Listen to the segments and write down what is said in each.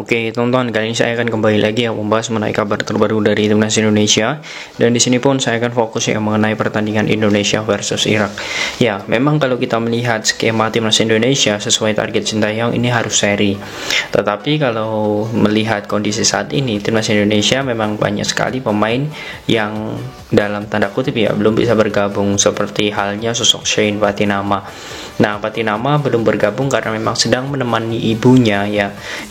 Oke, teman-teman, kali ini saya akan kembali lagi membahas mengenai kabar terbaru dari Timnas Indonesia. Dan di sini pun saya akan fokus mengenai pertandingan Indonesia versus Irak. Ya, memang kalau kita melihat skema Timnas Indonesia sesuai target Sintayong ini harus seri. Tetapi kalau melihat kondisi saat ini, Timnas Indonesia memang banyak sekali pemain yang dalam tanda kutip belum bisa bergabung, seperti halnya sosok Shein Patinama. Nah, Patinama belum bergabung karena memang sedang menemani ibunya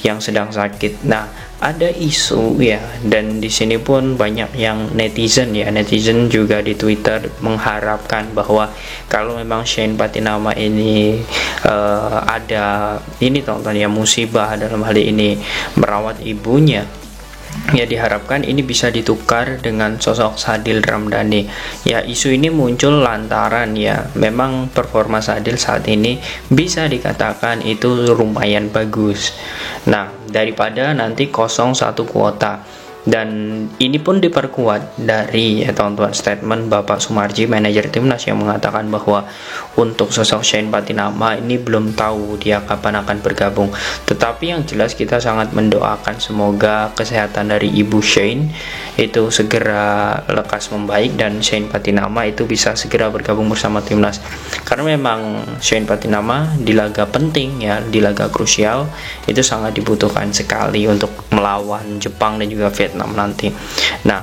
yang sedang sakit. Nah, ada isu dan di sini pun banyak yang netizen juga di Twitter mengharapkan bahwa kalau memang Shein Patinama ini ada teman-teman musibah dalam hal ini merawat ibunya, diharapkan ini bisa ditukar dengan sosok Sadil Ramdhani. Isu ini muncul lantaran memang performa Sadil saat ini bisa dikatakan itu lumayan bagus. Nah, daripada nanti kosong satu kuota. Dan ini pun diperkuat dari teman-teman statement Bapak Sumarji, manajer timnas, yang mengatakan bahwa untuk sosok Shein Patinama ini belum tahu dia kapan akan bergabung. Tetapi yang jelas kita sangat mendoakan semoga kesehatan dari ibu Shein itu segera lekas membaik dan Shein Patinama itu bisa segera bergabung bersama timnas. Karena memang Shein Patinama di laga penting di laga krusial itu sangat dibutuhkan sekali untuk melawan Jepang dan juga Vietnam nanti. Nah,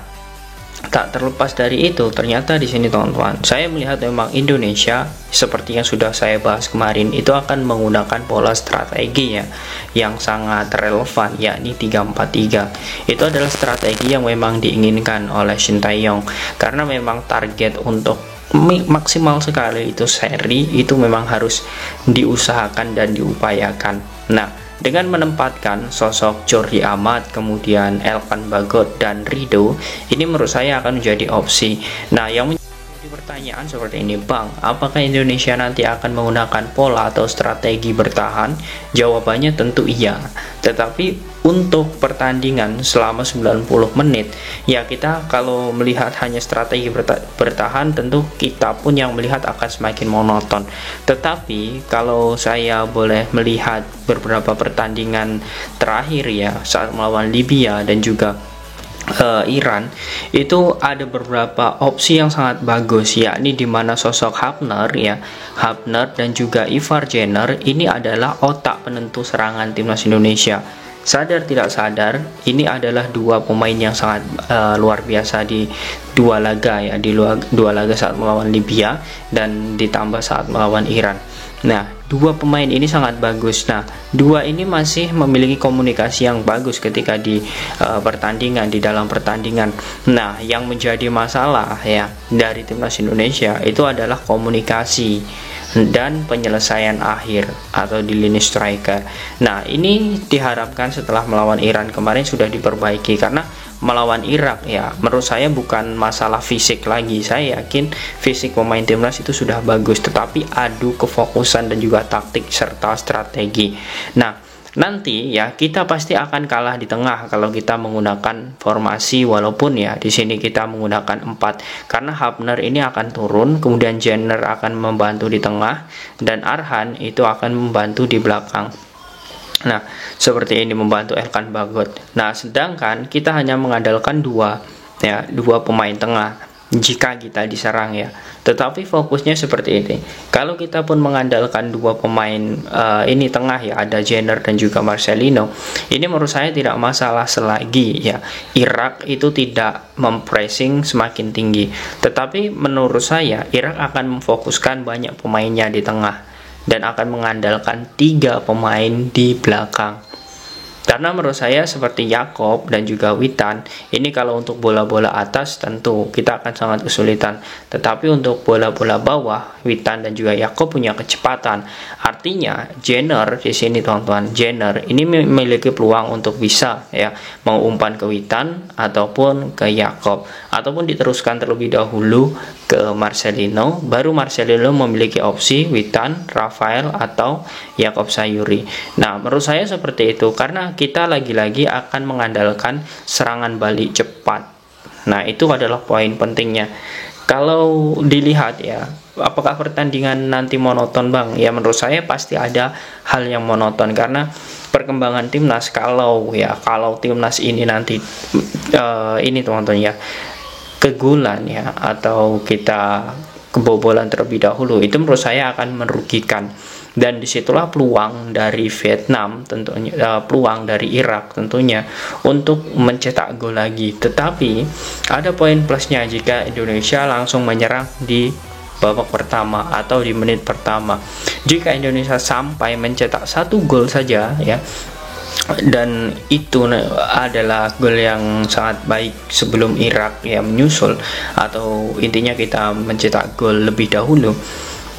tak terlepas dari itu, ternyata di sini teman-teman, saya melihat memang Indonesia seperti yang sudah saya bahas kemarin itu akan menggunakan pola strategi yang sangat relevan, yakni 3-4-3. Itu adalah strategi yang memang diinginkan oleh Sintayong karena memang target untuk maksimal sekali itu seri itu memang harus diusahakan dan diupayakan. Nah, dengan menempatkan sosok Jordi Amat, kemudian Elkan Bagot dan Rido, ini menurut saya akan menjadi opsi. Nah, yang menjadi pertanyaan seperti ini, Bang, apakah Indonesia nanti akan menggunakan pola atau strategi bertahan? Jawabannya tentu iya. Tetapi untuk pertandingan selama 90 menit, kita kalau melihat hanya strategi bertahan, tentu kita pun yang melihat akan semakin monoton. Tetapi kalau saya boleh melihat beberapa pertandingan terakhir saat melawan Libya dan juga Iran, itu ada beberapa opsi yang sangat bagus, yakni di mana sosok Hafner dan juga Ivar Jenner ini adalah otak penentu serangan timnas Indonesia. Sadar tidak sadar, ini adalah dua pemain yang sangat luar biasa di dua laga dua laga saat melawan Libya dan ditambah saat melawan Iran. Nah, dua pemain ini sangat bagus. Nah, dua ini masih memiliki komunikasi yang bagus ketika di dalam pertandingan. Nah, yang menjadi masalah dari timnas Indonesia itu adalah komunikasi dan penyelesaian akhir atau di lini striker. Nah, ini diharapkan setelah melawan Iran kemarin sudah diperbaiki, karena melawan Irak menurut saya bukan masalah fisik lagi. Saya yakin fisik pemain timnas itu sudah bagus, tetapi adu kefokusan dan juga taktik serta strategi. Nah, nanti kita pasti akan kalah di tengah kalau kita menggunakan formasi, walaupun di sini kita menggunakan 4, karena Hafner ini akan turun, kemudian Jenner akan membantu di tengah dan Arhan itu akan membantu di belakang. Nah, seperti ini membantu Elkan Bagot. Nah, sedangkan kita hanya mengandalkan dua pemain tengah jika kita diserang Tetapi fokusnya seperti ini. Kalau kita pun mengandalkan dua pemain ini tengah ada Jenner dan juga Marcelino, ini menurut saya tidak masalah selagi Irak itu tidak mempressing semakin tinggi. Tetapi menurut saya Irak akan memfokuskan banyak pemainnya di tengah dan akan mengandalkan 3 pemain di belakang. Karena menurut saya seperti Yakob dan juga Witan, ini kalau untuk bola-bola atas tentu kita akan sangat kesulitan. Tetapi untuk bola-bola bawah, Witan dan juga Yakob punya kecepatan. Artinya Jenner di sini teman-teman, Jenner ini memiliki peluang untuk bisa mengumpan ke Witan ataupun ke Yakob, ataupun diteruskan terlebih dahulu ke Marcelino, baru Marcelino memiliki opsi Witan, Rafael atau Yakob Sayuri. Nah, menurut saya seperti itu karena kita lagi-lagi akan mengandalkan serangan balik cepat. Nah, itu adalah poin pentingnya. Kalau dilihat apakah pertandingan nanti monoton, Bang? Menurut saya pasti ada hal yang monoton karena perkembangan timnas, kalau timnas ini nanti ini teman-teman ya, kegulan ya, atau kita kebobolan terlebih dahulu, itu menurut saya akan merugikan. Dan disitulah peluang dari Vietnam tentunya, peluang dari Irak tentunya untuk mencetak gol lagi. Tetapi ada poin plusnya jika Indonesia langsung menyerang di babak pertama atau di menit pertama. Jika Indonesia sampai mencetak 1 gol saja ya, dan itu adalah gol yang sangat baik sebelum Irak ya menyusul, atau intinya kita mencetak gol lebih dahulu,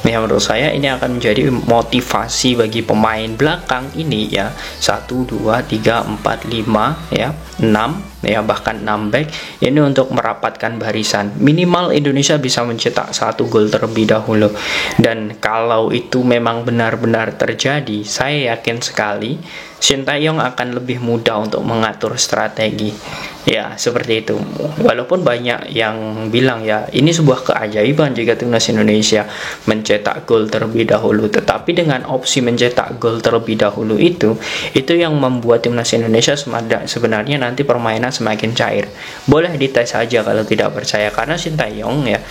ya menurut saya ini akan menjadi motivasi bagi pemain belakang ini ya, 1, 2, 3, 4, 5 ya, 6 ya, bahkan 6 back ini untuk merapatkan barisan. Minimal Indonesia bisa mencetak 1 gol terlebih dahulu. Dan kalau itu memang benar-benar terjadi, saya yakin sekali Sintayong akan lebih mudah untuk mengatur strategi. Ya, seperti itu. Walaupun banyak yang bilang ya, ini sebuah keajaiban jika timnas Indonesia mencetak gol terlebih dahulu. Tetapi dengan opsi mencetak gol terlebih dahulu itu yang membuat timnas Indonesia sebenarnya nanti permainan semakin cair. Boleh dites saja kalau tidak percaya, karena Sintayong ya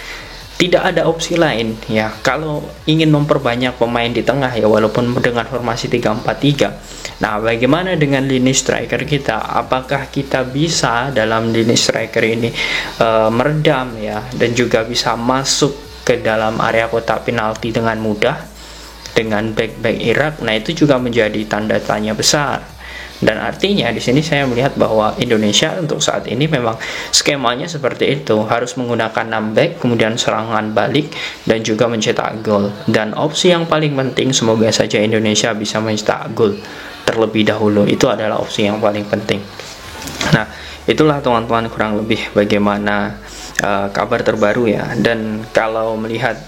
tidak ada opsi lain ya. Kalau ingin memperbanyak pemain di tengah ya, walaupun dengan formasi 3-4-3. Nah, bagaimana dengan lini striker kita? Apakah kita bisa dalam lini striker ini meredam ya, dan juga bisa masuk ke dalam area kotak penalti dengan mudah dengan back-back Irak? Nah, itu juga menjadi tanda tanya besar. Dan artinya di sini saya melihat bahwa Indonesia untuk saat ini memang skemanya seperti itu, harus menggunakan 6 back, kemudian serangan balik, dan juga mencetak gol. Dan opsi yang paling penting, semoga saja Indonesia bisa mencetak gol terlebih dahulu, itu adalah opsi yang paling penting. Nah, itulah teman-teman kurang lebih bagaimana kabar terbaru ya. Dan kalau melihat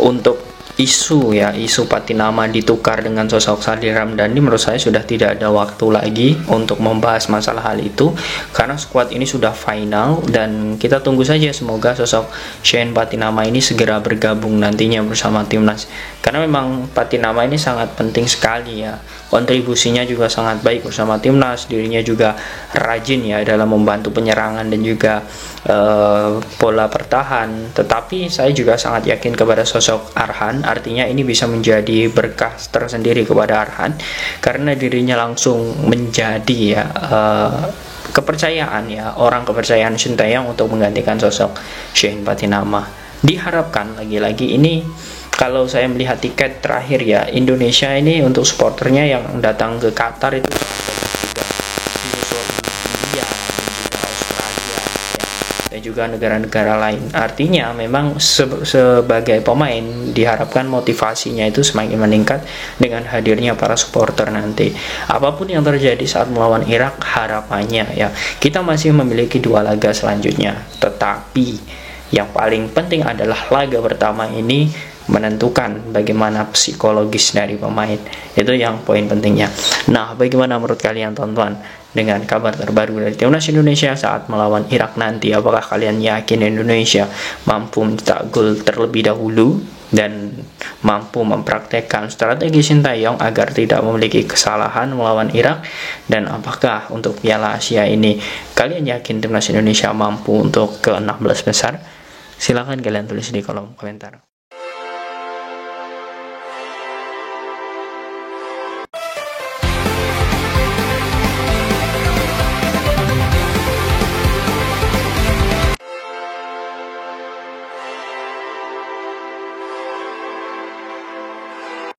untuk isu Patinama ditukar dengan sosok Sadil Ramdhani, menurut saya sudah tidak ada waktu lagi untuk membahas masalah hal itu, karena skuad ini sudah final. Dan kita tunggu saja, semoga sosok Shane Patinama ini segera bergabung nantinya bersama timnas, karena memang Patinama ini sangat penting sekali ya, kontribusinya juga sangat baik bersama timnas, dirinya juga rajin ya dalam membantu penyerangan dan juga pola bertahan. Tetapi saya juga sangat yakin kepada sosok Arhan, artinya ini bisa menjadi berkah tersendiri kepada Arhan, karena dirinya langsung menjadi ya kepercayaan ya, orang kepercayaan Sintayong untuk menggantikan sosok Shane Patinama. Diharapkan lagi-lagi ini, kalau saya melihat tiket terakhir ya, Indonesia ini untuk supporternya yang datang ke Qatar itu dan juga negara-negara lain. Artinya memang sebagai pemain diharapkan motivasinya itu semakin meningkat dengan hadirnya para supporter nanti. Apapun yang terjadi saat melawan Irak, harapannya ya kita masih memiliki 2 laga selanjutnya. Tetapi yang paling penting adalah laga pertama ini menentukan bagaimana psikologis dari pemain. Itu yang poin pentingnya. Nah, bagaimana menurut kalian teman-teman dengan kabar terbaru dari timnas Indonesia saat melawan Irak nanti? Apakah kalian yakin Indonesia mampu mencetak gol terlebih dahulu dan mampu mempraktekkan strategi Sintayong agar tidak memiliki kesalahan melawan Irak? Dan apakah untuk Piala Asia ini kalian yakin timnas Indonesia mampu untuk ke-16 besar? Silahkan kalian tulis di kolom komentar.